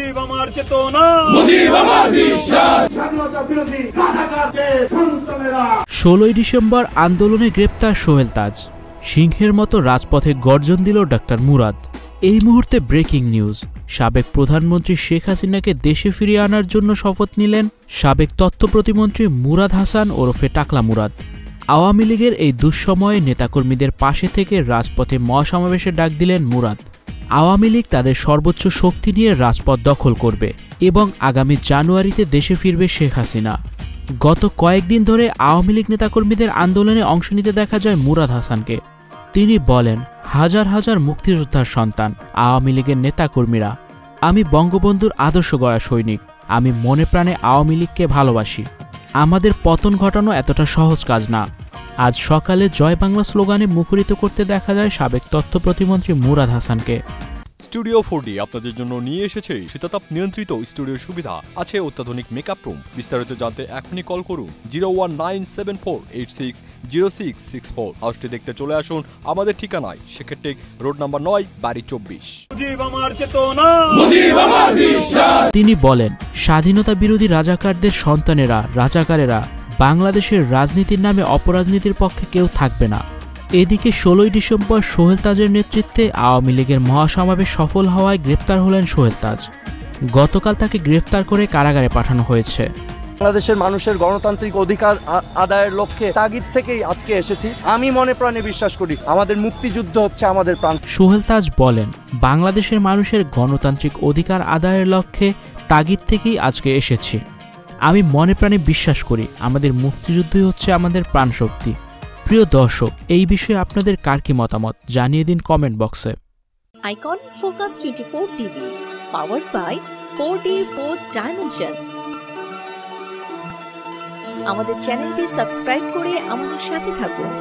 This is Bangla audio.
মুজিব আমার চেতনা, মুজিব আমার বিশ্বাস, স্বাধীনতা বিরোধী রাজাকারদের সন্তানেরা। 16 ডিসেম্বর আন্দোলনে গ্রেপ্তার সোহেল তাজ। সিংহের মতো রাজপথে গর্জন দিল ডাক্তার মুরাদ। এই মুহূর্তে ব্রেকিং নিউজ। সাবেক প্রধানমন্ত্রী শেখ হাসিনাকে দেশে ফিরিয়ে আনার জন্য শপথ নিলেন সাবেক তথ্য প্রতিমন্ত্রী মুরাদ হাসান ওরফে টাকলা মুরাদ। আওয়ামী লীগের এই দুঃসময়ে নেতাকর্মীদের পাশে থেকে রাজপথে মহাসমাবেশে ডাক দিলেন মুরাদ। আওয়ামী লীগ তাদের সর্বোচ্চ শক্তি নিয়ে রাজপথ দখল করবে এবং আগামী জানুয়ারিতে দেশে ফিরবে শেখ হাসিনা। গত কয়েকদিন ধরে আওয়ামী লীগ নেতাকর্মীদের আন্দোলনে অংশ নিতে দেখা যায় মুরাদ হাসানকে। তিনি বলেন, হাজার হাজার মুক্তিযোদ্ধার সন্তান আওয়ামী লীগের নেতাকর্মীরা, আমি বঙ্গবন্ধুর আদর্শ গড়া সৈনিক। আমি মনে প্রাণে আওয়ামী লীগকে ভালোবাসি। আমাদের পতন ঘটানো এতটা সহজ কাজ না। আজ সকালে জয় বাংলা স্লোগানে মুখরিত করতে দেখা যায় সাবেক তথ্য প্রতিমন্ত্রী মুরাদ হাসানকে। স্টুডিও 4D আপনাদের জন্য নিয়ে এসেছে শীতাতাপ নিয়ন্ত্রিত স্টুডিও সুবিধা, আছে অত্যাধুনিক মেকআপ রুম। বিস্তারিত জানতে এখনই কল করুন 01974860664। হাউসটি দেখতে চলে আসুন আমাদের ঠিকানায় শেখেরটেক রোড নাম্বার 9, বাড়ি 24। মুজিব আমার চেতনা, মুজিব আমার বিশ্বাস। তিনি বলেন, স্বাধীনতা বিরোধী রাজাকারদের সন্তানেরা, রাজাকারেরা বাংলাদেশের রাজনীতির নামে অপরাজনীতির পক্ষে কেউ থাকবে না। এদিকে 16 ডিসেম্বর সোহেল তাজের নেতৃত্বে আওয়ামী লীগের মহাসমাবেশ সফল হওয়ায় গ্রেপ্তার হলেন সোহেল তাজ। গতকাল তাকে গ্রেপ্তার করে কারাগারে পাঠানো হয়েছে। বাংলাদেশের মানুষের গণতান্ত্রিক অধিকার আদায়ের লক্ষ্যে তাগিদ থেকেই আজকে এসেছি। আমি মনে প্রাণে বিশ্বাস করি আমাদের মুক্তিযুদ্ধ হচ্ছে আমাদের প্রাণ। সোহেল তাজ বলেন, বাংলাদেশের মানুষের গণতান্ত্রিক অধিকার আদায়ের লক্ষ্যে তাগিদ থেকেই আজকে এসেছি। আমি মনে প্রাণে বিশ্বাস করি আমাদের মুক্তিযুদ্ধই হচ্ছে আমাদের প্রাণশক্তি। প্রিয় দর্শক, এই বিষয়ে আপনাদের কার কি মতামত জানিয়ে দিন কমেন্ট বক্সে। Icon focus 24 TV, powered by 4D Fourth Dimension। আমাদের চ্যানেলটি সাবস্ক্রাইব করে আমাদের সাথে থাকুন।